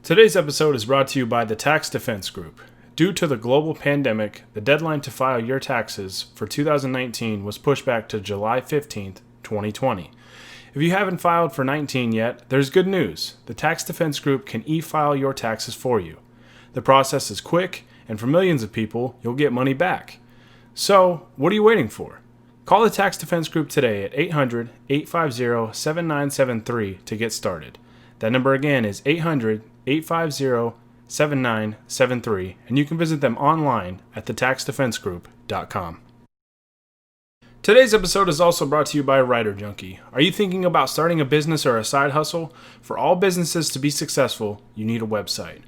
Today's episode is brought to you by the Tax Defense Group. Due to the global pandemic, the deadline to file your taxes for 2019 was pushed back to July 15th, 2020. If you haven't filed for 19 yet, there's good news. The Tax Defense Group can e-file your taxes for you. The process is quick, and for millions of people, you'll get money back. So, what are you waiting for? Call the Tax Defense Group today at 800-850-7973 to get started. That number again is 800-850-7973, and you can visit them online at thetaxdefensegroup.com. Today's episode is also brought to you by Writer Junkie. Are you thinking about starting a business or a side hustle? For all businesses to be successful, you need a website.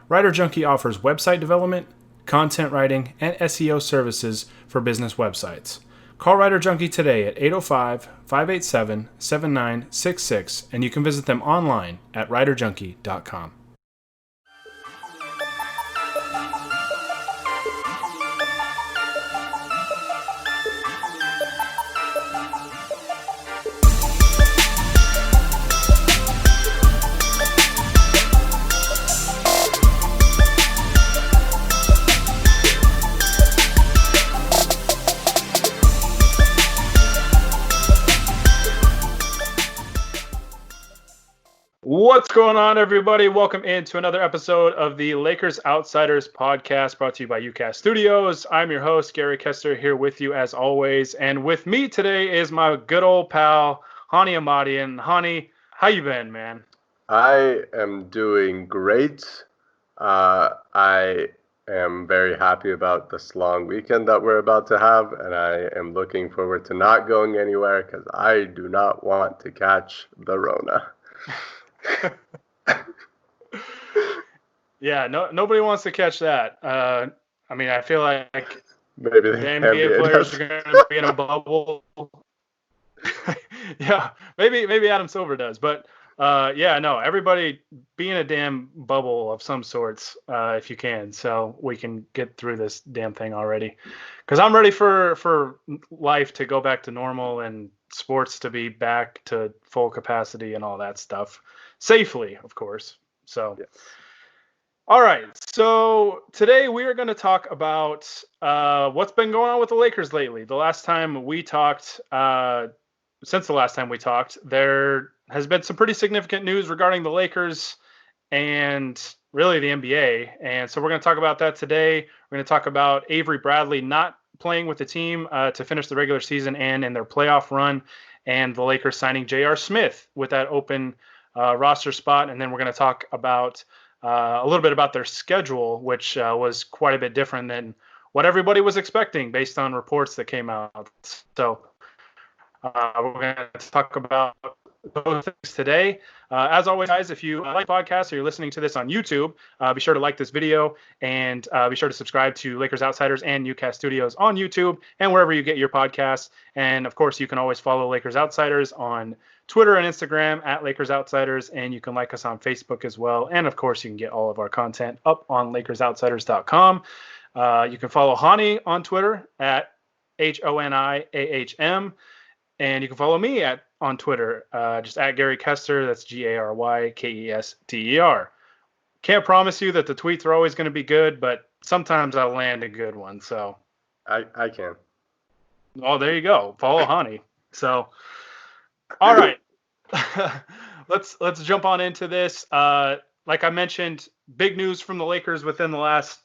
Writer Junkie offers website development, content writing, and SEO services for business websites. Call Writer Junkie today at 805-587-7966, and you can visit them online at writerjunkie.com. What's going on, everybody? Welcome into another episode of the Lakers Outsiders podcast brought to you by UCast Studios. I'm your host, Gary Kester, here with you as always. And with me today is my good old pal, Honi Ahmadian. Honi, how you been, man? I am doing great. I am very happy about this long weekend that we're about to have, and I am looking forward to not going anywhere because I do not want to catch the Rona. Yeah, nobody wants to catch that. I mean, I feel like maybe the NBA players are going to be in a bubble. Yeah, maybe Adam Silver does, but everybody be in a damn bubble of some sorts if you can, so we can get through this damn thing already. Because I'm ready for life to go back to normal and sports to be back to full capacity and all that stuff. Safely, of course. So, yes. All right. So today we are going to talk about what's been going on with the Lakers lately. Since the last time we talked, there has been some pretty significant news regarding the Lakers and really the NBA. And so we're going to talk about that today. We're going to talk about Avery Bradley not playing with the team to finish the regular season and in their playoff run, and the Lakers signing J.R. Smith with that open roster spot. And then we're going to talk about a little bit about their schedule, which was quite a bit different than what everybody was expecting based on reports that came out. So we're going to talk about those things today. As always, guys, if you like podcasts or you're listening to this on YouTube, be sure to like this video and be sure to subscribe to Lakers Outsiders and UCast Studios on YouTube and wherever you get your podcasts. And of course, you can always follow Lakers Outsiders on Twitter and Instagram at Lakers Outsiders, and you can like us on Facebook as well. And of course, you can get all of our content up on LakersOutsiders.com. You can follow Honi on Twitter at HONIAHM, and you can follow me on Twitter, just at Gary Kester. That's GaryKester. Can't promise you that the tweets are always going to be good, but sometimes I'll land a good one. So I can. Oh, there you go. Follow Honi. So, all right, let's jump on into this. Like I mentioned, big news from the Lakers within the last,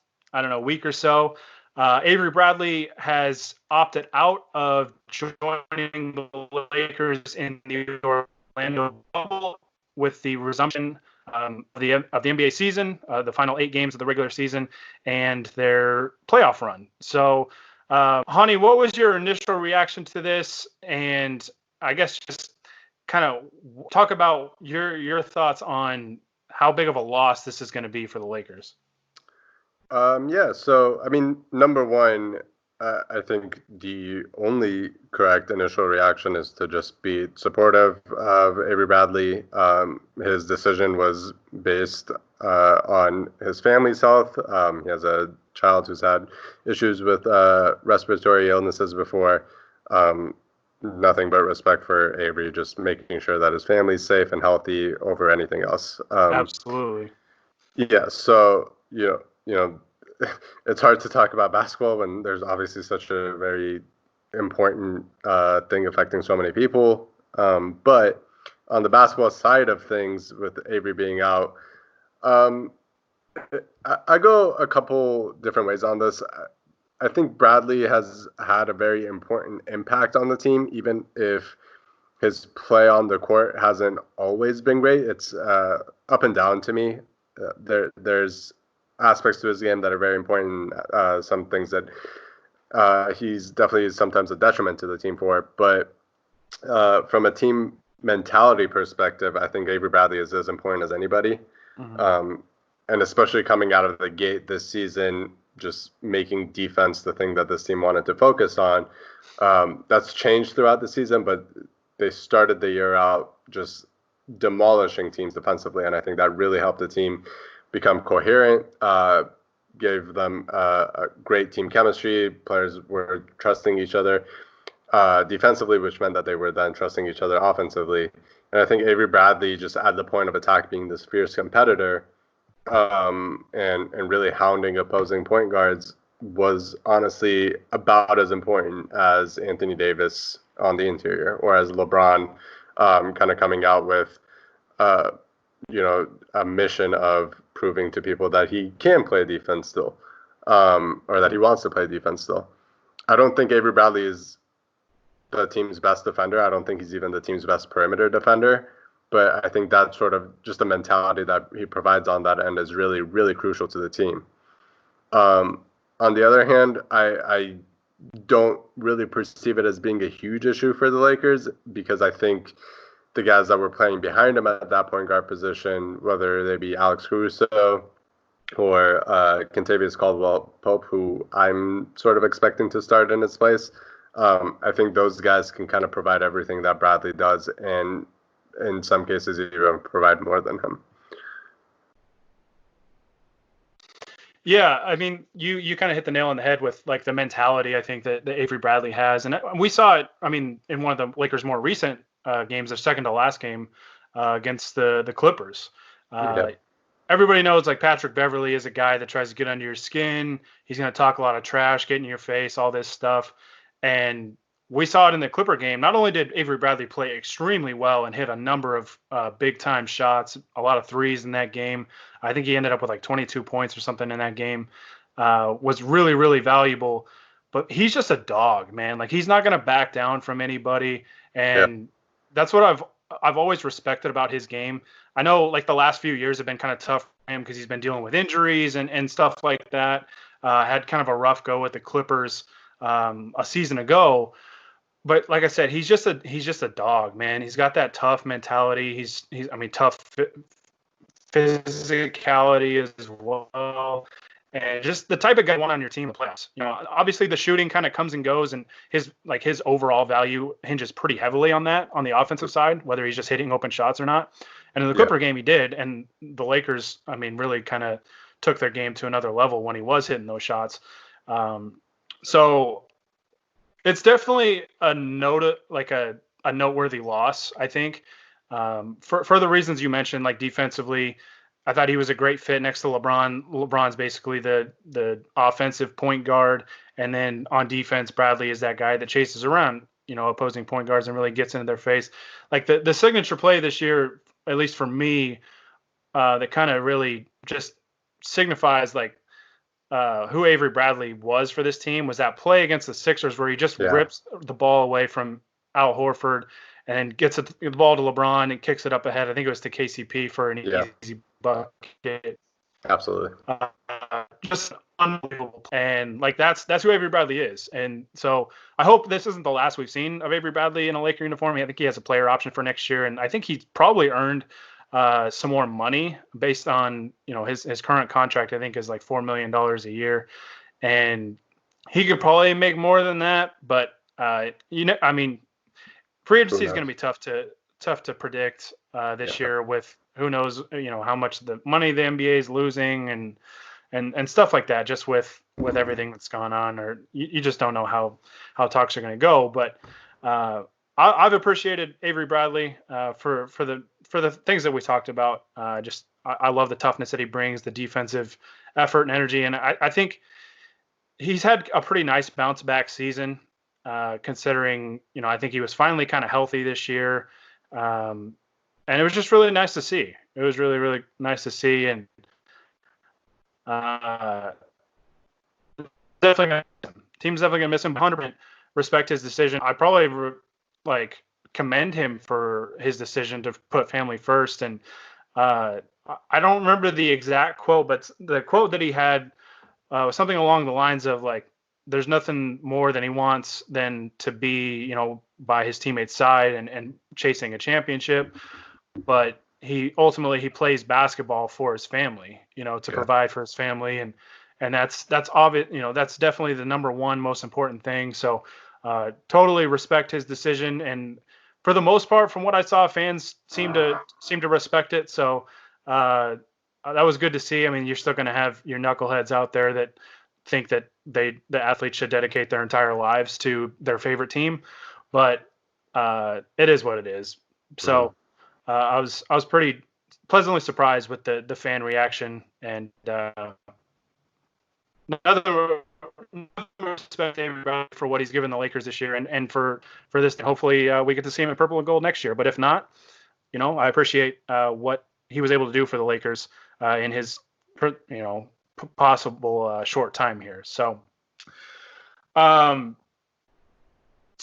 week or so. Avery Bradley has opted out of joining the Lakers in the Orlando bubble with the resumption of the NBA season, the final 8 games of the regular season, and their playoff run. So, Honi, what was your initial reaction to this? And I guess just kind of talk about your thoughts on how big of a loss this is going to be for the Lakers. So, number one, I think the only correct initial reaction is to just be supportive of Avery Bradley. His decision was based on his family's health. He has a child who's had issues with respiratory illnesses before. Nothing but respect for Avery, just making sure that his family's safe and healthy over anything else. Absolutely. Yeah, so it's hard to talk about basketball when there's obviously such a very important thing affecting so many people. But on the basketball side of things, with Avery being out, um, I go a couple different ways on this. I think Bradley has had a very important impact on the team, even if his play on the court hasn't always been great. It's up and down to me. There's aspects to his game that are very important. Some things that he's definitely sometimes a detriment to the team for. But from a team mentality perspective, I think Avery Bradley is as important as anybody. Mm-hmm. And especially coming out of the gate this season, just making defense the thing that this team wanted to focus on. That's changed throughout the season, but they started the year out just demolishing teams defensively, and I think that really helped the team become coherent, gave them a great team chemistry. Players were trusting each other defensively, which meant that they were then trusting each other offensively. And I think Avery Bradley, just at the point of attack, being this fierce competitor, and really hounding opposing point guards, was honestly about as important as Anthony Davis on the interior, or as LeBron kind of coming out with a mission of proving to people that he can play defense still, or that he wants to play defense still. I don't think Avery Bradley is the team's best defender. I don't think he's even the team's best perimeter defender. But I think that sort of just the mentality that he provides on that end is really, really crucial to the team. On the other hand, I don't really perceive it as being a huge issue for the Lakers, because I think the guys that were playing behind him at that point guard position, whether they be Alex Caruso or Kentavious Caldwell-Pope, who I'm sort of expecting to start in his place, I think those guys can kind of provide everything that Bradley does, and in some cases even provide more than him. Yeah, I mean, you kind of hit the nail on the head with like the mentality I think that Avery Bradley has, and we saw it. I mean, in one of the Lakers' more recent games, their second to last game against the Clippers. Everybody knows like Patrick Beverley is a guy that tries to get under your skin. He's going to talk a lot of trash, get in your face, all this stuff, and we saw it in the Clipper game. Not only did Avery Bradley play extremely well and hit a number of big-time shots, a lot of threes in that game. I think he ended up with like 22 points or something in that game. Was really, really valuable. But he's just a dog, man. Like, he's not going to back down from anybody. And that's what I've always respected about his game. I know like the last few years have been kind of tough for him because he's been dealing with injuries and stuff like that. Had kind of a rough go with the Clippers a season ago. But like I said, he's just a dog, man. He's got that tough mentality. He's tough physicality as well, and just the type of guy you want on your team in the playoffs. Obviously the shooting kind of comes and goes, and his overall value hinges pretty heavily on that on the offensive side, whether he's just hitting open shots or not. And in the Clipper game, he did, and the Lakers, really kind of took their game to another level when he was hitting those shots. So it's definitely a noteworthy loss, I think, for the reasons you mentioned. Like defensively, I thought he was a great fit next to LeBron. LeBron's basically the offensive point guard, and then on defense, Bradley is that guy that chases around opposing point guards and really gets into their face. Like the signature play this year, at least for me, that kind of really just signifies like who Avery Bradley was for this team, was that play against the Sixers where he just rips the ball away from Al Horford and gets the ball to LeBron and kicks it up ahead. I think it was to KCP for an easy bucket. Absolutely. Just unbelievable. And like that's who Avery Bradley is. And so I hope this isn't the last we've seen of Avery Bradley in a Laker uniform. I think he has a player option for next year, and I think he's probably earned some more money based on his current contract. I think is like $4 million a year, and he could probably make more than that. But free agency is going to be tough to predict this year, with who knows how much the money the NBA is losing and stuff like that, just with everything that's gone on, or you just don't know how talks are going to go. But I've appreciated Avery Bradley for the things that we talked about. Just I love the toughness that he brings, the defensive effort and energy. And I think he's had a pretty nice bounce back season, considering, I think he was finally kind of healthy this year. And it was just really nice to see. It was really, really nice to see. And definitely, team's definitely going to miss him. 100% respect his decision. I probably commend him for his decision to put family first. And I don't remember the exact quote, but the quote that he had was something along the lines of there's nothing more than he wants than to be, by his teammates' side and chasing a championship. But he plays basketball for his family, to provide for his family. And that's obvious, that's definitely the number one most important thing. So totally respect his decision. And for the most part, from what I saw, fans seem to respect it. So that was good to see. I mean, you're still going to have your knuckleheads out there that think that the athletes should dedicate their entire lives to their favorite team, but it is what it is. So I was pretty pleasantly surprised with the fan reaction, and another respect to Avery Bradley for what he's given the Lakers this year, and for this. Hopefully, we get to see him in purple and gold next year. But if not, I appreciate what he was able to do for the Lakers in his possible short time here. So, so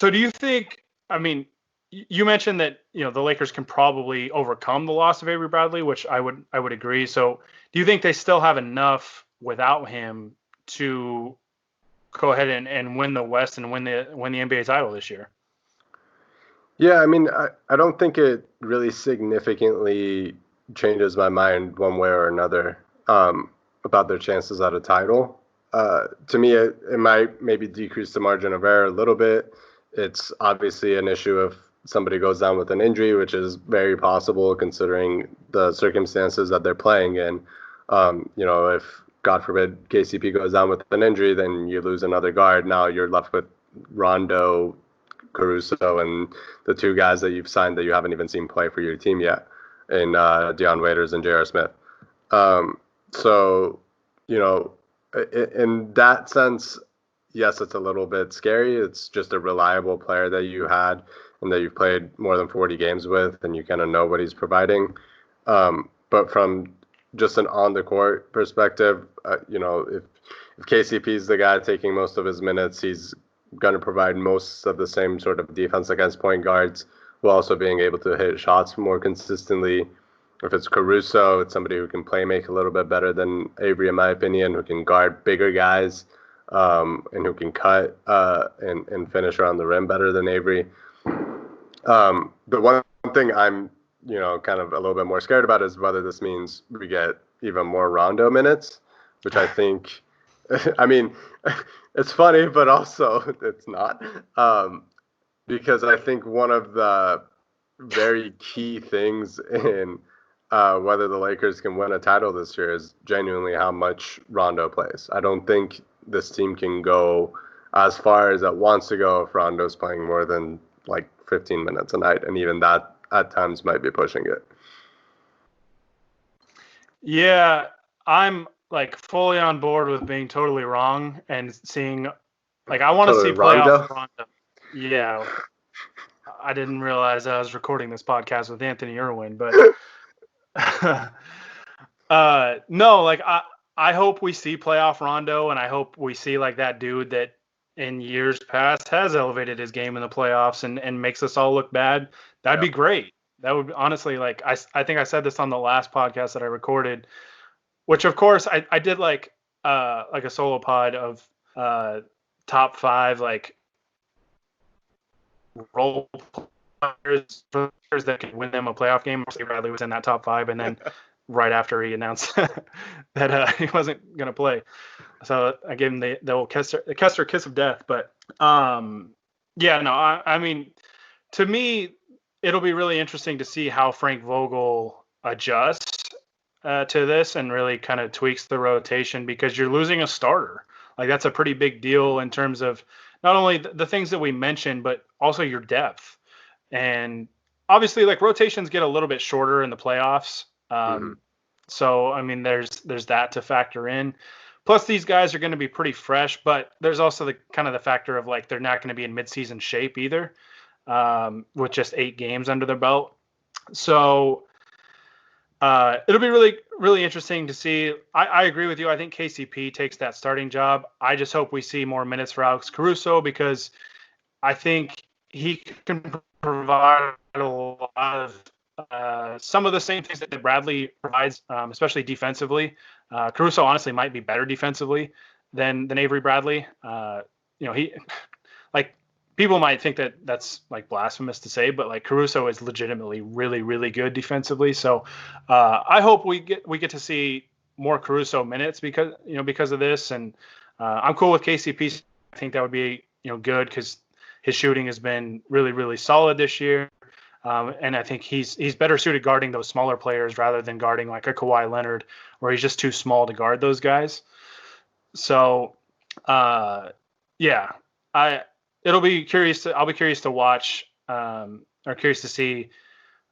do you think? I mean, you mentioned that the Lakers can probably overcome the loss of Avery Bradley, which I would agree. So, do you think they still have enough without him to go ahead and win the West and win the NBA title this year? Yeah, I mean, I don't think it really significantly changes my mind one way or another about their chances at a title. To me, it might maybe decrease the margin of error a little bit. It's obviously an issue if somebody goes down with an injury, which is very possible considering the circumstances that they're playing in. If God forbid KCP goes down with an injury, then you lose another guard. Now you're left with Rondo, Caruso, and the two guys that you've signed that you haven't even seen play for your team yet, in Deion Waiters and J.R. Smith. So, in that sense, yes, it's a little bit scary. It's just a reliable player that you had and that you've played more than 40 games with, and you kind of know what he's providing. But from just an on-the-court perspective, if KCP is the guy taking most of his minutes, he's going to provide most of the same sort of defense against point guards, while also being able to hit shots more consistently. If it's Caruso, it's somebody who can play make a little bit better than Avery, in my opinion, who can guard bigger guys and who can cut and finish around the rim better than Avery. The one thing I'm kind of a little bit more scared about is whether this means we get even more Rondo minutes, which I think, I mean, it's funny, but also it's not, because I think one of the very key things in whether the Lakers can win a title this year is genuinely how much Rondo plays. I don't think this team can go as far as it wants to go if Rondo's playing more than 15 minutes a night, and even that at times might be pushing it. Yeah, I'm fully on board with being totally wrong and seeing I want to see playoff Rondo. Yeah. I didn't realize I was recording this podcast with Anthony Irwin, but no, I hope we see playoff Rondo, and I hope we see that dude that in years past has elevated his game in the playoffs and makes us all look bad. That'd be great. That would honestly, I think I said this on the last podcast that I recorded, which of course I did a solo pod of top 5 role players that can win them a playoff game. Bradley was in that top 5, and then right after he announced that he wasn't going to play, so I gave him the old Kester kiss of death. But yeah, no, I mean, to me, it'll be really interesting to see how Frank Vogel adjusts to this and really kind of tweaks the rotation, because you're losing a starter. That's a pretty big deal in terms of not only the things that we mentioned, but also your depth. And obviously, rotations get a little bit shorter in the playoffs. So, I mean, there's that to factor in. Plus, these guys are going to be pretty fresh, but there's also the kind of the factor of like they're not going to be in midseason shape either, with just 8 games under their belt. So it'll be really, really interesting to see. I agree with you. I think KCP takes that starting job. I just hope we see more minutes for Alex Caruso because I think he can provide a lot of some of the same things that Bradley provides, especially defensively. Caruso honestly might be better defensively than Avery Bradley. He like people might think that that's like blasphemous to say, but like Caruso is legitimately really, really good defensively. So I hope we get to see more Caruso minutes because of this, and I'm cool with KCP. I think that would be good because his shooting has been really, really solid this year. And I think he's better suited guarding those smaller players rather than guarding like a Kawhi Leonard, where he's just too small to guard those guys. So, I'll be curious to watch or curious to see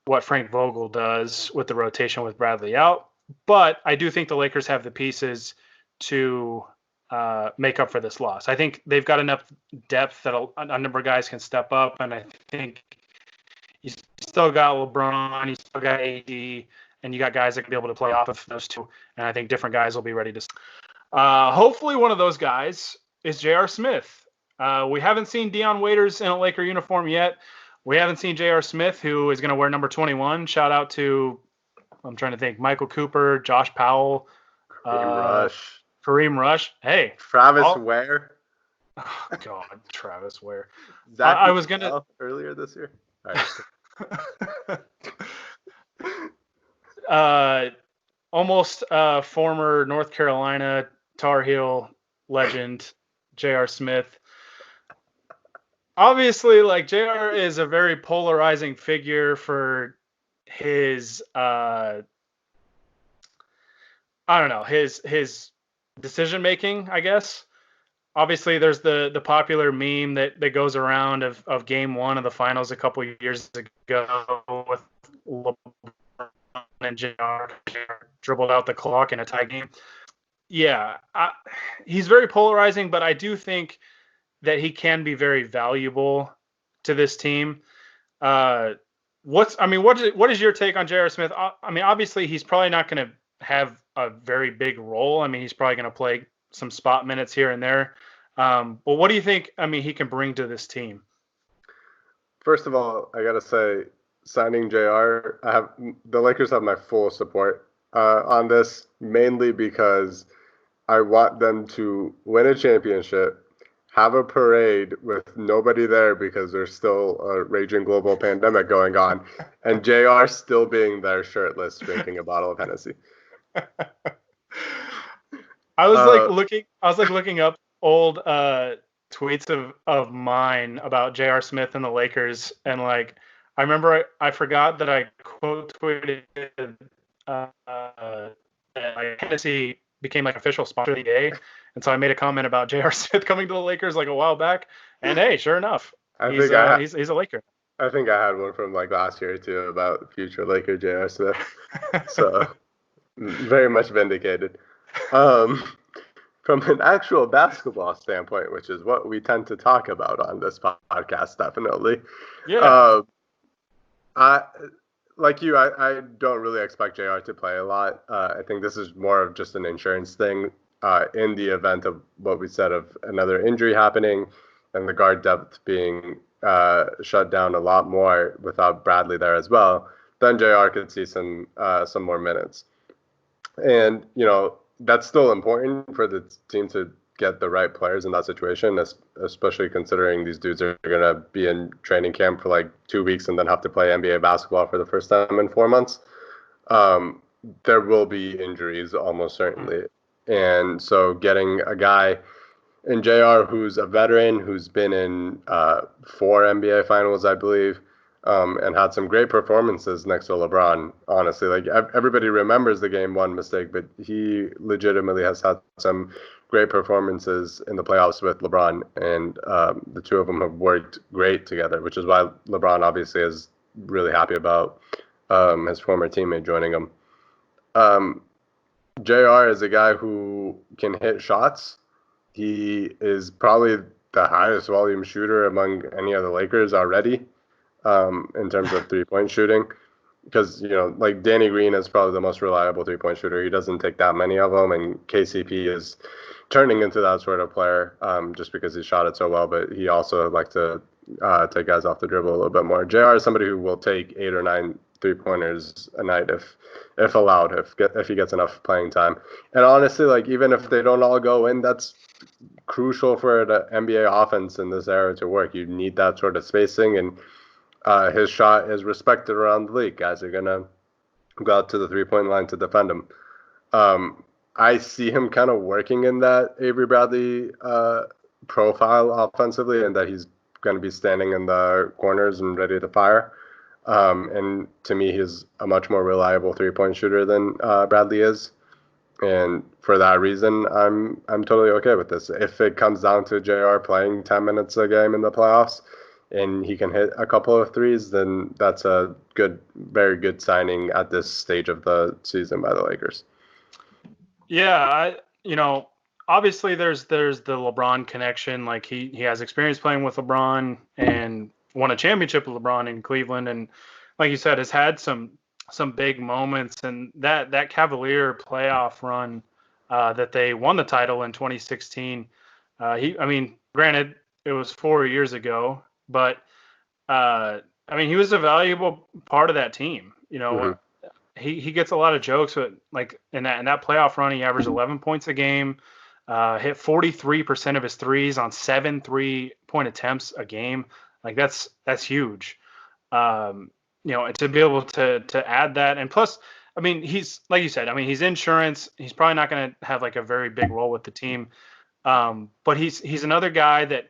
what Frank Vogel does with the rotation with Bradley out. But I do think the Lakers have the pieces to make up for this loss. I think they've got enough depth that a number of guys can step up, and I think you still got LeBron, you still got AD, and you got guys that can be able to play off of those two. And I think different guys will be ready to. Hopefully, one of those guys is J.R. Smith. We haven't seen Dion Waiters in a Laker uniform yet. We haven't seen J.R. Smith, who is going to wear number 21. Shout out to, I'm trying to think, Michael Cooper, Josh Powell, Kareem Rush. Hey, Travis Ware. Oh God, Travis Ware. Zach I was gonna earlier this year. All right. Almost former North Carolina Tar Heel legend, J.R. Smith. Obviously, like J.R. is a very polarizing figure for his his decision making, I guess. Obviously, there's the popular meme that goes around of game 1 of the finals a couple years ago with LeBron and J.R. dribbled out the clock in a tie game. Yeah, he's very polarizing, but I do think that he can be very valuable to this team. What is your take on J.R. Smith? I mean, obviously, he's probably not going to have a very big role. I mean, he's probably going to play some spot minutes here and there. But what do you think, he can bring to this team? First of all, I got to say, signing JR, the Lakers have my full support on this, mainly because I want them to win a championship, have a parade with nobody there because there's still a raging global pandemic going on, and JR still being there shirtless drinking a bottle of Hennessy. I was looking up old tweets of mine about J.R. Smith and the Lakers, and like I remember I forgot that I quote tweeted that Hennessy became like official sponsor of the day, and so I made a comment about J.R. Smith coming to the Lakers like a while back, and hey, sure enough, he's a Laker. I think I had one from like last year too about future Laker J.R. Smith, so very much vindicated. From an actual basketball standpoint, which is what we tend to talk about on this podcast, definitely. Yeah. I don't really expect JR to play a lot. I think this is more of just an insurance thing in the event of what we said of another injury happening and the guard depth being shut down a lot more without Bradley there as well. Then JR could see some more minutes. And, that's still important for the team to get the right players in that situation, especially considering these dudes are going to be in training camp for like 2 weeks and then have to play NBA basketball for the first time in 4 months. There will be injuries almost certainly. And so getting a guy in JR who's a veteran, who's been in 4 NBA finals, I believe, and had some great performances next to LeBron, honestly. Like, everybody remembers the Game 1 mistake, but he legitimately has had some great performances in the playoffs with LeBron, and the two of them have worked great together, which is why LeBron obviously is really happy about his former teammate joining him. JR is a guy who can hit shots. He is probably the highest volume shooter among any of the Lakers already, in terms of 3-point shooting. Because, like Danny Green is probably the most reliable 3-point shooter. He doesn't take that many of them, and KCP is turning into that sort of player, just because he shot it so well. But he also likes to take guys off the dribble a little bit more. JR is somebody who will take 8 or 9 3-pointers a night if allowed, if he gets enough playing time. And honestly, like even if they don't all go in, that's crucial for the NBA offense in this era to work. You need that sort of spacing, and his shot is respected around the league. Guys are gonna go out to the 3-point line to defend him. I see him kind of working in that Avery Bradley profile offensively, and that he's going to be standing in the corners and ready to fire. And to me, he's a much more reliable 3-point shooter than Bradley is. And for that reason, I'm totally okay with this. If it comes down to JR playing 10 minutes a game in the playoffs and he can hit a couple of threes, then that's a very good signing at this stage of the season by the Lakers. Yeah, obviously there's the LeBron connection. Like he has experience playing with LeBron and won a championship with LeBron in Cleveland, and like you said, has had some big moments. And that Cavalier playoff run that they won the title in 2016. Granted it was 4 years ago, but he was a valuable part of that team. Mm-hmm. He gets a lot of jokes, but like in that playoff run, he averaged 11 points a game, hit 43% of his threes on 7 3-point attempts a game. Like that's huge. And to be able to add that, and plus, he's like you said, he's insurance. He's probably not going to have like a very big role with the team, but he's another guy that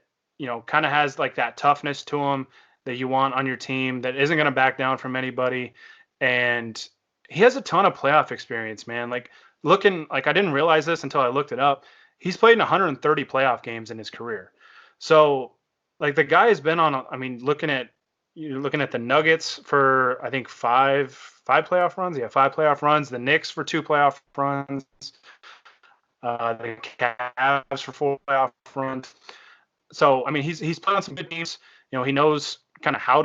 kind of has like that toughness to him that you want on your team, that isn't going to back down from anybody, and he has a ton of playoff experience, man. Like I didn't realize this until I looked it up. He's played in 130 playoff games in his career. So like the guy has been on, looking at the Nuggets for, I think five playoff runs. Yeah, 5 playoff runs. The Knicks for 2 playoff runs. The Cavs for 4 playoff runs. So, he's played on some good teams. He knows kind of how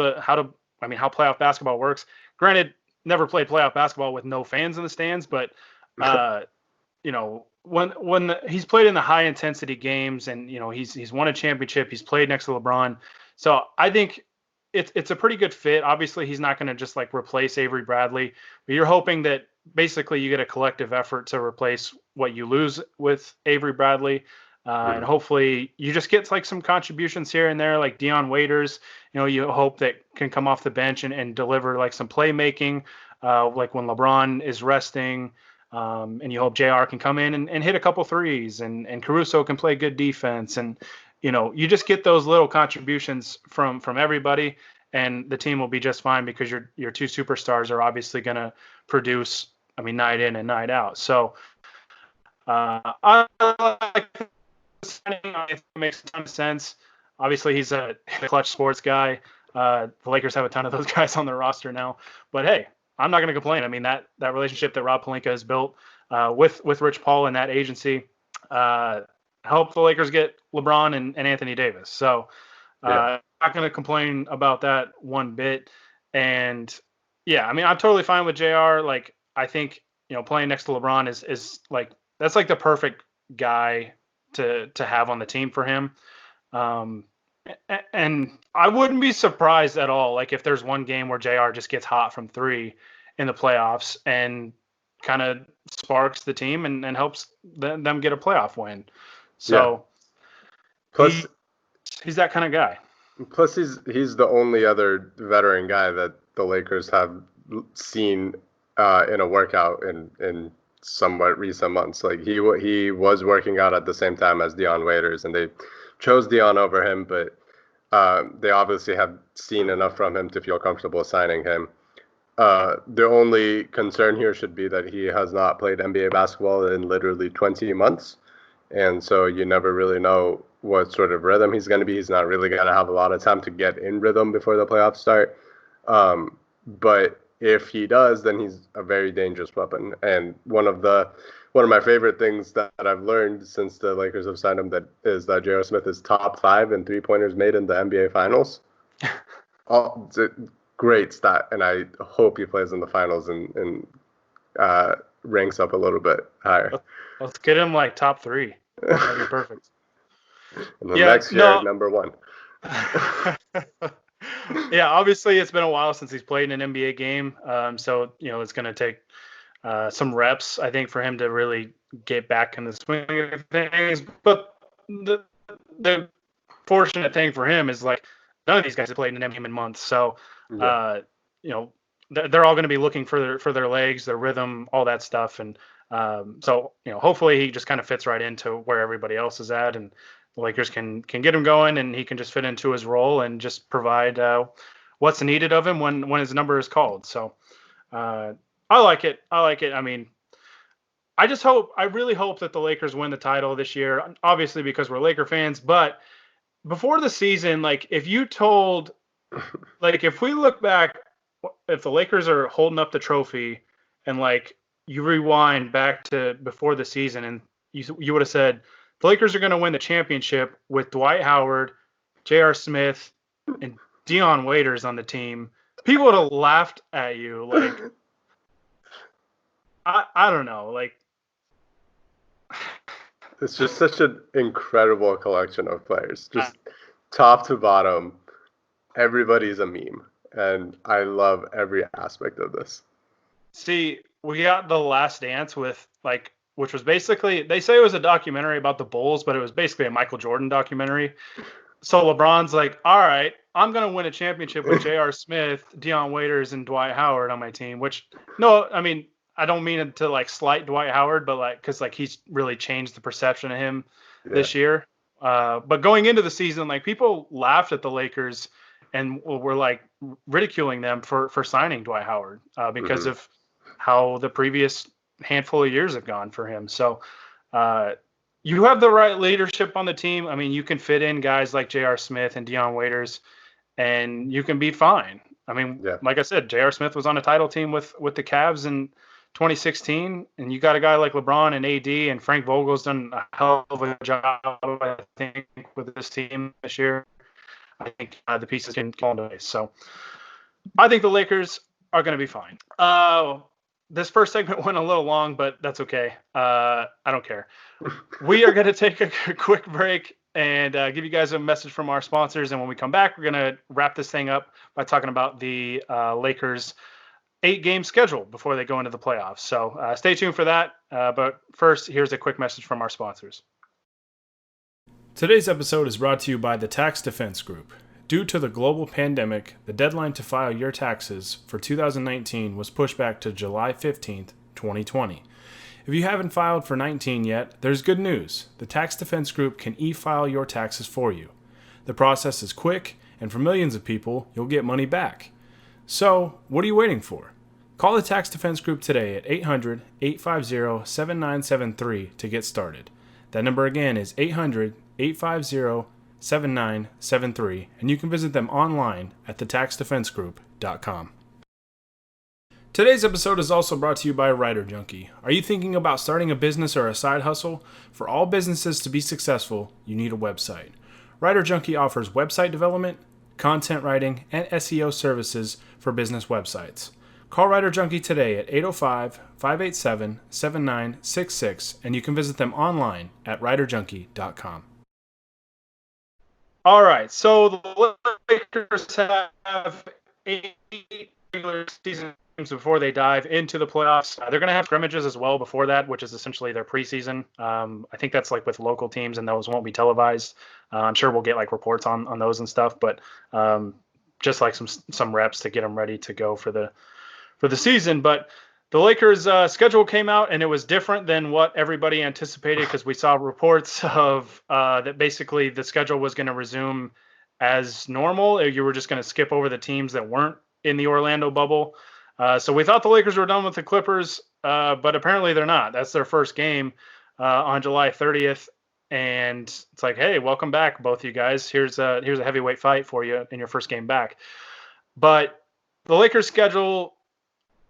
playoff basketball works. Granted, never played playoff basketball with no fans in the stands, but when he's played in the high intensity games, and he's won a championship, he's played next to LeBron, so I think it's a pretty good fit. Obviously, he's not going to just like replace Avery Bradley, but you're hoping that basically you get a collective effort to replace what you lose with Avery Bradley. And hopefully you just get like some contributions here and there, like Dion Waiters, you hope that can come off the bench and deliver like some playmaking, like when LeBron is resting, and you hope JR can come in and hit a couple threes, and Caruso can play good defense. And, you just get those little contributions from everybody, and the team will be just fine, because your 2 superstars are obviously going to produce, night in and night out. So I like it, makes a ton of sense. Obviously, he's a clutch sports guy. The Lakers have a ton of those guys on their roster now. But hey, I'm not going to complain. That relationship that Rob Pelinka has built with Rich Paul and that agency helped the Lakers get LeBron and Anthony Davis. So I'm not going to complain about that one bit. And yeah, I'm totally fine with JR. Like, I think playing next to LeBron is like, that's like the perfect guy to have on the team for him. And I wouldn't be surprised at all, like if there's one game where JR just gets hot from 3 in the playoffs and kind of sparks the team and helps them get a playoff win. So plus he's that kind of guy. Plus he's the only other veteran guy that the Lakers have seen in a workout in somewhat recent months. Like he was working out at the same time as Dion Waiters, and they chose Dion over him, but they obviously have seen enough from him to feel comfortable signing him. The only concern here should be that he has not played NBA basketball in literally 20 months, and so you never really know what sort of rhythm he's going to be. He's not really going to have a lot of time to get in rhythm before the playoffs start. But if he does, then he's a very dangerous weapon. And one of the one of my favorite things that I've learned since the Lakers have signed him is that J.R. Smith is top 5 in three-pointers made in the NBA Finals. It's a great stat, and I hope he plays in the finals and ranks up a little bit higher. Let's get him like top 3. That'd be perfect. And then next year, number 1. Yeah, obviously it's been a while since he's played in an NBA game, so it's going to take some reps, I think, for him to really get back in the swing of things. But the fortunate thing for him is like none of these guys have played in an NBA game in months, so they're all going to be looking for their legs, their rhythm, all that stuff, and so hopefully he just kind of fits right into where everybody else is at, and the Lakers can get him going, and he can just fit into his role and just provide what's needed of him when his number is called. So I like it. I mean, I really hope that the Lakers win the title this year, obviously because we're Laker fans. But before the season, like if we look back, if the Lakers are holding up the trophy and like you rewind back to before the season and you would have said, the Lakers are going to win the championship with Dwight Howard, J.R. Smith, and Dion Waiters on the team, people would have laughed at you. Like, I don't know. Like, it's just such an incredible collection of players. Just top to bottom, everybody's a meme. And I love every aspect of this. See, we got The Last Dance which was basically, they say it was a documentary about the Bulls, but it was basically a Michael Jordan documentary. So LeBron's like, all right, I'm going to win a championship with J.R. Smith, Dion Waiters, and Dwight Howard on my team, which, no, I mean, I don't mean it to like slight Dwight Howard, but like, cause like he's really changed the perception of him this year. But going into the season, like people laughed at the Lakers and were like ridiculing them for signing Dwight Howard because of how the previous handful of years have gone for him. So you have the right leadership on the team. I mean, you can fit in guys like J.R. Smith and Dion Waiters, and you can be fine. I mean, like I said, J.R. Smith was on a title team with the Cavs in 2016, and you got a guy like LeBron and AD, and Frank Vogel's done a hell of a job, I think, with this team this year. I think the pieces can fall into place. So I think the Lakers are going to be fine. This first segment went a little long, but that's okay. I don't care. We are going to take a quick break and give you guys a message from our sponsors. And when we come back, we're going to wrap this thing up by talking about the Lakers' 8-game schedule before they go into the playoffs. So stay tuned for that. But first, here's a quick message from our sponsors. Today's episode is brought to you by the Tax Defense Group. Due to the global pandemic, the deadline to file your taxes for 2019 was pushed back to July 15th, 2020. If you haven't filed for 19 yet, there's good news. The Tax Defense Group can e-file your taxes for you. The process is quick, and for millions of people, you'll get money back. So, what are you waiting for? Call the Tax Defense Group today at 800-850-7973 to get started. That number again is 800-850-7973, and you can visit them online at thetaxdefensegroup.com. Today's episode is also brought to you by Writer Junkie. Are you thinking about starting a business or a side hustle? For all businesses to be successful, you need a website. Writer Junkie offers website development, content writing, and SEO services for business websites. Call Writer Junkie today at 805-587-7966, and you can visit them online at writerjunkie.com. All right, so the Lakers have 8 regular season games before they dive into the playoffs. They're going to have scrimmages as well before that, which is essentially their preseason. I think that's like with local teams, and those won't be televised. I'm sure we'll get like reports on those and stuff, but just like some reps to get them ready to go for the season. But the Lakers' schedule came out, and it was different than what everybody anticipated because we saw reports of that basically the schedule was going to resume as normal. You were just going to skip over the teams that weren't in the Orlando bubble. So we thought the Lakers were done with the Clippers, but apparently they're not. That's their first game on July 30th. And it's like, hey, welcome back, both you guys. Here's a heavyweight fight for you in your first game back. But the Lakers' schedule,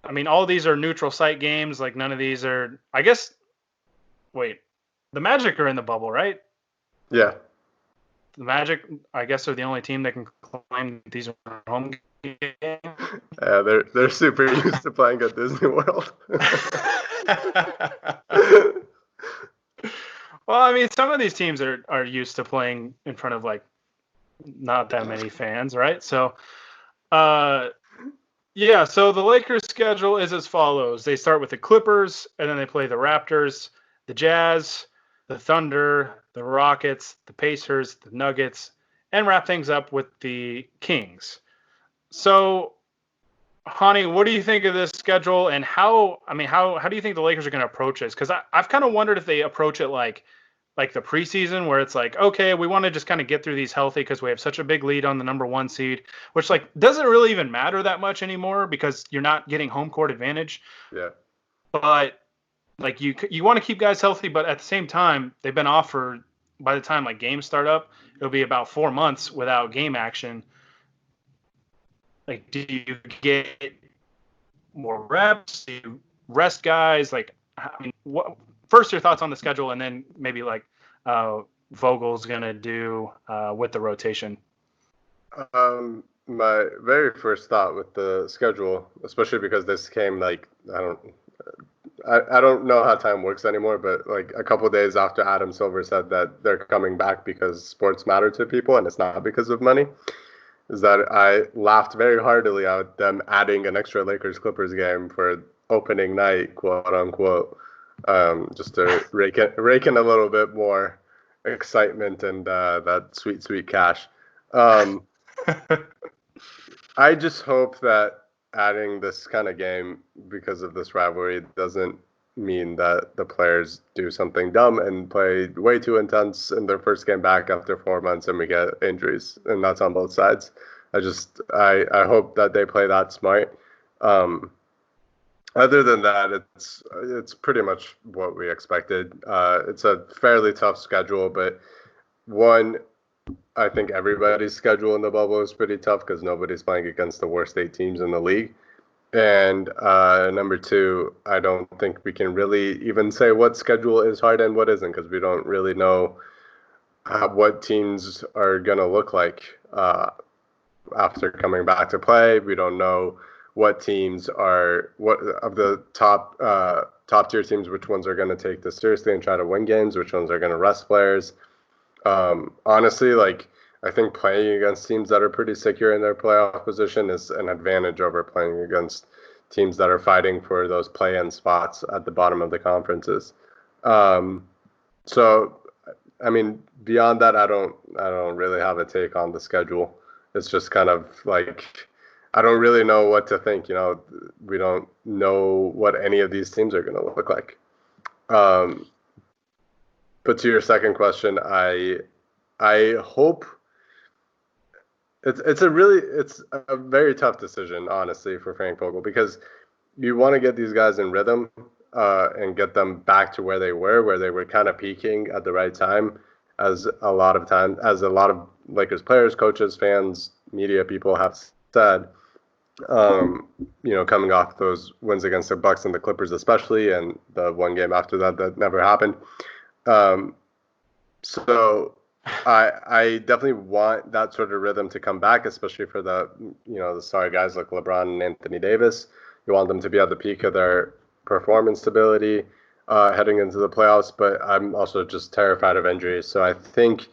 I mean, all of these are neutral site games. Like none of these are, I guess wait, the Magic are in the bubble, right? Yeah. The Magic, I guess, are the only team that can claim these are home games. Yeah, they're super used to playing at Disney World. Well, I mean, some of these teams are used to playing in front of like not that many fans, right? So, yeah. So the Lakers' schedule is as follows: they start with the Clippers, and then they play the Raptors, the Jazz, the Thunder, the Rockets, the Pacers, the Nuggets, and wrap things up with the Kings. So, Honi, what do you think of this schedule, and how do you think the Lakers are going to approach this? Because I've kind of wondered if they approach it like the preseason, where it's like, okay, we want to just kind of get through these healthy because we have such a big lead on the number 1 seed, which like doesn't really even matter that much anymore because you're not getting home court advantage. Yeah. But like you want to keep guys healthy, but at the same time, they've been offered by the time like games start up, it'll be about 4 months without game action. Like, do you get more reps? Do you rest guys? Like, I mean, first your thoughts on the schedule, and then maybe like Vogel's gonna do with the rotation. My very first thought with the schedule, especially because this came like I don't know how time works anymore, but like a couple of days after Adam Silver said that they're coming back because sports matter to people and it's not because of money, is that I laughed very heartily at them adding an extra Lakers-Clippers game for opening night, quote unquote, just to rake in a little bit more excitement and that sweet cash. I just hope that adding this kind of game because of this rivalry doesn't mean that the players do something dumb and play way too intense in their first game back after 4 months and we get injuries, and that's on both sides. I hope that they play that smart. Other than that, it's pretty much what we expected. It's a fairly tough schedule, but one, I think everybody's schedule in the bubble is pretty tough because nobody's playing against the worst 8 teams in the league. And number two, I don't think we can really even say what schedule is hard and what isn't, because we don't really know what teams are going to look like after coming back to play. We don't know what teams are, what of the top tier teams, which ones are going to take this seriously and try to win games, which ones are going to rest players. Honestly, like, I think playing against teams that are pretty secure in their playoff position is an advantage over playing against teams that are fighting for those play-in spots at the bottom of the conferences. So, I mean, beyond that, I don't really have a take on the schedule. It's just kind of like, I don't really know what to think. You know, we don't know what any of these teams are going to look like. But to your second question, I hope. It's a very tough decision, honestly, for Frank Vogel, because you want to get these guys in rhythm and get them back to where they were kind of peaking at the right time, as a lot of Lakers players, coaches, fans, media people have said. You know, coming off those wins against the Bucks and the Clippers especially, and the one game after that never happened. So I definitely want that sort of rhythm to come back, especially for the star guys like LeBron and Anthony Davis. You want them to be at the peak of their performance stability heading into the playoffs, but I'm also just terrified of injuries. So I think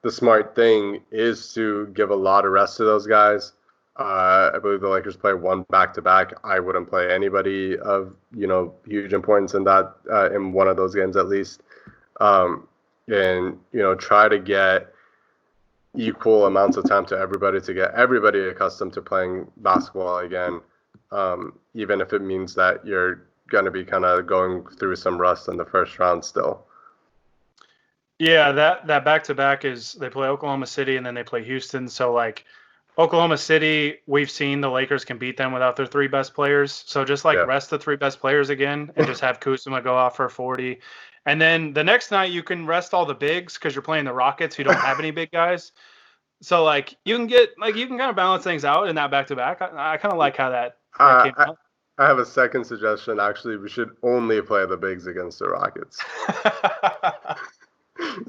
the smart thing is to give a lot of rest to those guys. I believe the Lakers play one back-to-back. I wouldn't play anybody of huge importance in that in one of those games at least. And try to get equal amounts of time to everybody, to get everybody accustomed to playing basketball again, even if it means that you're going to be kind of going through some rust in the first round still. Yeah, that back-to-back is, they play Oklahoma City and then they play Houston. So like Oklahoma City, we've seen the Lakers can beat them without their 3 best players. So just rest the 3 best players again and just have Kuzma go off for 40. And then the next night you can rest all the bigs because you're playing the Rockets who don't have any big guys. So you can kind of balance things out in that back-to-back. I kind of like how that came out. I have a second suggestion. Actually, we should only play the bigs against the Rockets.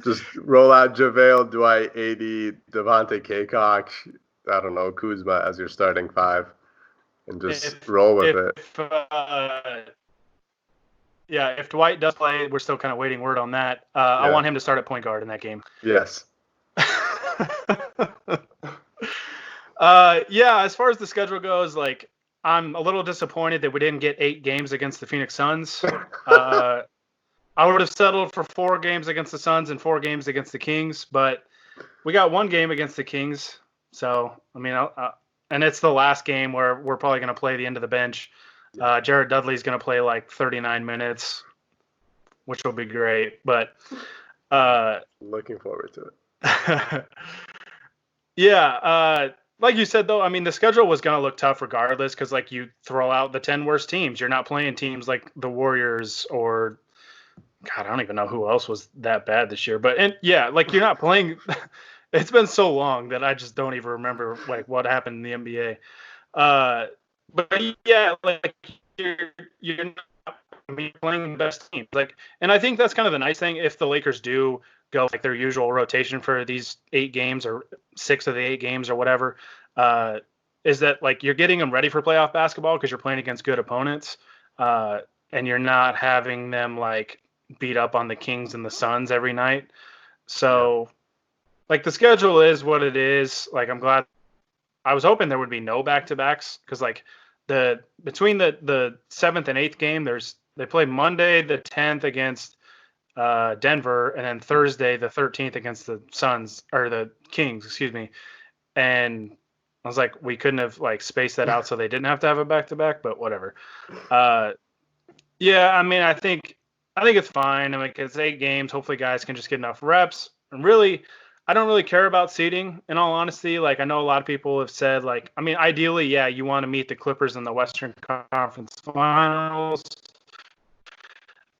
Just roll out JaVale, Dwight, AD, Devontae Kaycock, I don't know, Kuzma as your starting five, and just roll with it. If Dwight does play, we're still kind of waiting word on that. I want him to start at point guard in that game. Yes. As far as the schedule goes, like, I'm a little disappointed that we didn't get 8 games against the Phoenix Suns. I would have settled for 4 games against the Suns and 4 games against the Kings, but we got 1 game against the Kings. So, I mean, and it's the last game where we're probably going to play the end of the bench. Jared Dudley's going to play like 39 minutes, which will be great. But looking forward to it. Like you said, though, I mean, the schedule was going to look tough regardless because, like, you throw out the 10 worst teams. You're not playing teams like the Warriors or – God, I don't even know who else was that bad this year. But, like, you're not playing – it's been so long that I just don't even remember, like, what happened in the NBA. But, like, you're not playing the best teams. Like, and I think that's kind of the nice thing if the Lakers do go like their usual rotation for these 8 games or 6 of the 8 games or whatever, is that, like, you're getting them ready for playoff basketball because you're playing against good opponents, and you're not having them, like, beat up on the Kings and the Suns every night. So, like, the schedule is what it is. Like, I'm glad. I was hoping there would be no back-to-backs because, like, between the 7th and 8th game, they play Monday the 10th against Denver, and then Thursday the 13th against the Suns or the Kings, excuse me. And I was like, we couldn't have, like, spaced that out so they didn't have to have a back-to-back, but whatever. I mean, I think it's fine. I mean, it's 8 games. Hopefully guys can just get enough reps. And really, I don't really care about seeding, in all honesty. Like, I know a lot of people have said, like, I mean, ideally, you want to meet the Clippers in the Western Conference Finals.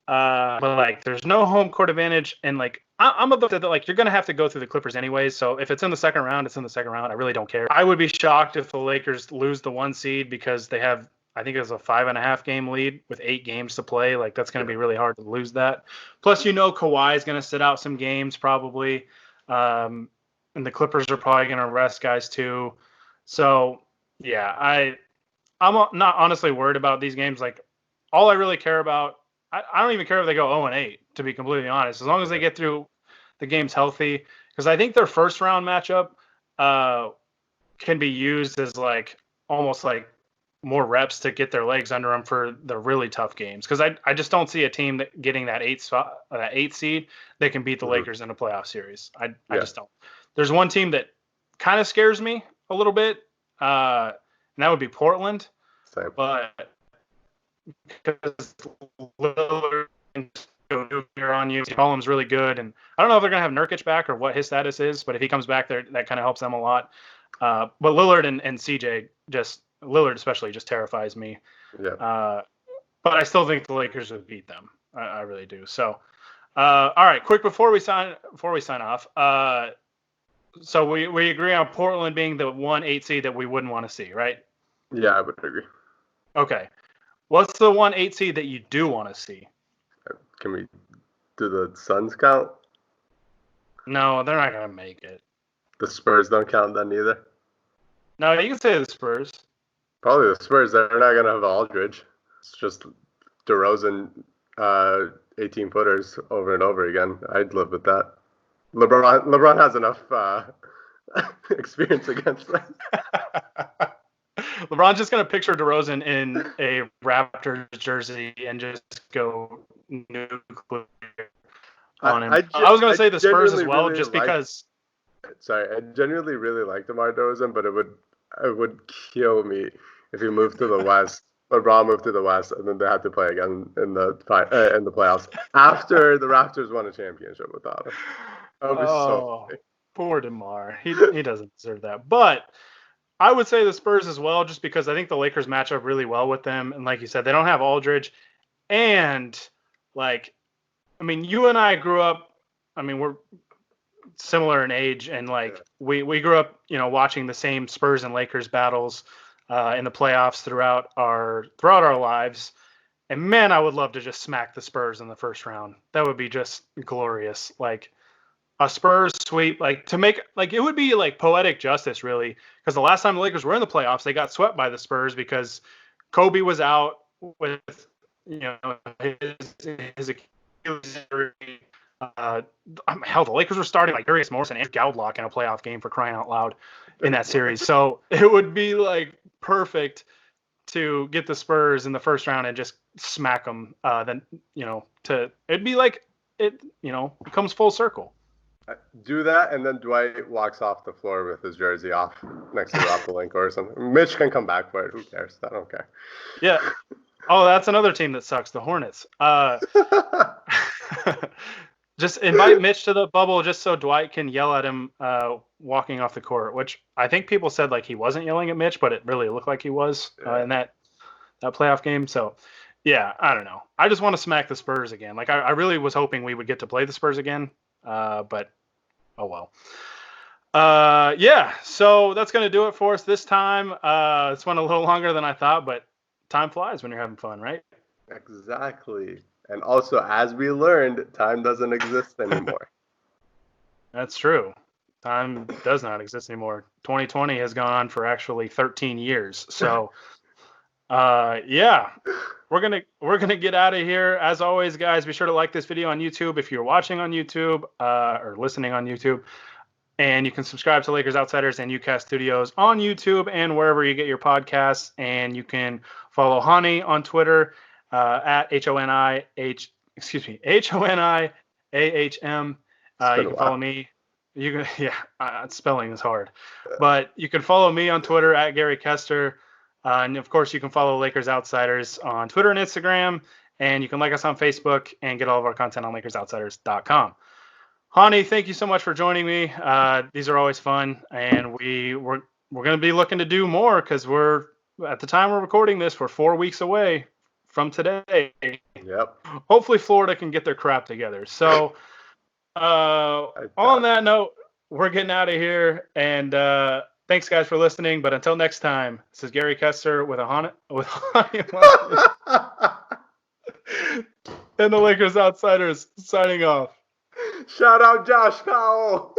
But, like, there's no home court advantage. And, like, I'm about that, like, you're going to have to go through the Clippers anyways. So if it's in the second round, it's in the second round. I really don't care. I would be shocked if the Lakers lose the 1 seed because they have, I think it's a 5.5 game lead with 8 games to play. Like, that's going to be really hard to lose that. Plus, Kawhi is going to sit out some games probably. And the Clippers are probably going to rest guys too. So, I'm not honestly worried about these games. Like, all I really care about, I don't even care if they go 0-8, to be completely honest, as long as they get through the games healthy. Because I think their first round matchup can be used as, like, almost like more reps to get their legs under them for the really tough games. Because I just don't see a team that getting that 8th seed that can beat the Lakers in a playoff series. I just don't. There's one team that kind of scares me a little bit, and that would be Portland. Same. But because Lillard on you, Column's really good, and I don't know if they're gonna have Nurkic back or what his status is, but if he comes back there, that kind of helps them a lot. But Lillard and CJ, Lillard especially, just terrifies me. Yeah. But I still think the Lakers would beat them. I really do. So, all right, quick before we sign off. So we agree on Portland being the 1-8 seed that we wouldn't want to see, right? Yeah, I would agree. Okay. What's the 1-8 seed that you do want to see? Can we do the Suns count? No, they're not going to make it. The Spurs don't count then either? No, you can say the Spurs. Probably the Spurs. They're not going to have Aldridge. It's just DeRozan 18-footers over and over again. I'd live with that. LeBron has enough experience against them. LeBron's just going to picture DeRozan in a Raptors jersey and just go nuclear on him. I was going to say the Spurs as well, really, just because. Sorry, I genuinely really like DeMar DeRozan, but it would kill me if he moved to the West. LeBron moved to the West, and then they had to play again in the playoffs after the Raptors won a championship without him. That would be so funny. Poor DeMar. He doesn't deserve that. But I would say the Spurs as well, just because I think the Lakers match up really well with them. And like you said, they don't have Aldridge. And, like, I mean, you and I grew up, I mean, we're similar in age. And, like, we grew up, watching the same Spurs and Lakers battles. in the playoffs throughout our lives. And man, I would love to just smack the Spurs in the first round. That would be just glorious. Like a Spurs sweep, like to make like it would be like poetic justice, really, because the last time the Lakers were in the playoffs, they got swept by the Spurs because Kobe was out with his Achilles injury. Hell, the Lakers were starting like Darius Morrison and Gowdlock in a playoff game, for crying out loud, in that series. So it would be like perfect to get the Spurs in the first round and just smack them. Then it'd be like it comes full circle. Do that, and then Dwight walks off the floor with his jersey off next to Rob Pelinka or something. Mitch can come back for it. Who cares? I don't care. Yeah. Oh, that's another team that sucks, the Hornets. Just invite Mitch to the bubble just so Dwight can yell at him walking off the court, which I think people said like he wasn't yelling at Mitch, but it really looked like he was in that playoff game. So, yeah, I don't know. I just want to smack the Spurs again. Like I really was hoping we would get to play the Spurs again, but oh well. Yeah, so that's going to do it for us this time. This went a little longer than I thought, but time flies when you're having fun, right? Exactly. And also, as we learned, time doesn't exist anymore. That's true. Time does not exist anymore. 2020 has gone on for actually 13 years. So, yeah, we're gonna get out of here. As always, guys, be sure to like this video on YouTube if you're watching on YouTube or listening on YouTube. And you can subscribe to Lakers Outsiders and UCast Studios on YouTube and wherever you get your podcasts. And you can follow Honi on Twitter at HONIAHM. You can follow me. Spelling is hard. But you can follow me on Twitter at Gary Kester. And of course, you can follow Lakers Outsiders on Twitter and Instagram. And you can like us on Facebook and get all of our content on LakersOutsiders.com. Honi, thank you so much for joining me. These are always fun, and we're going to be looking to do more because we're at the time we're recording this, we're 4 weeks away from today. Yep. Hopefully, Florida can get their crap together. So, on that note, we're getting out of here, and thanks guys for listening. But until next time, this is Gary Kester with Honi and the Lakers Outsiders signing off. Shout out Josh Powell.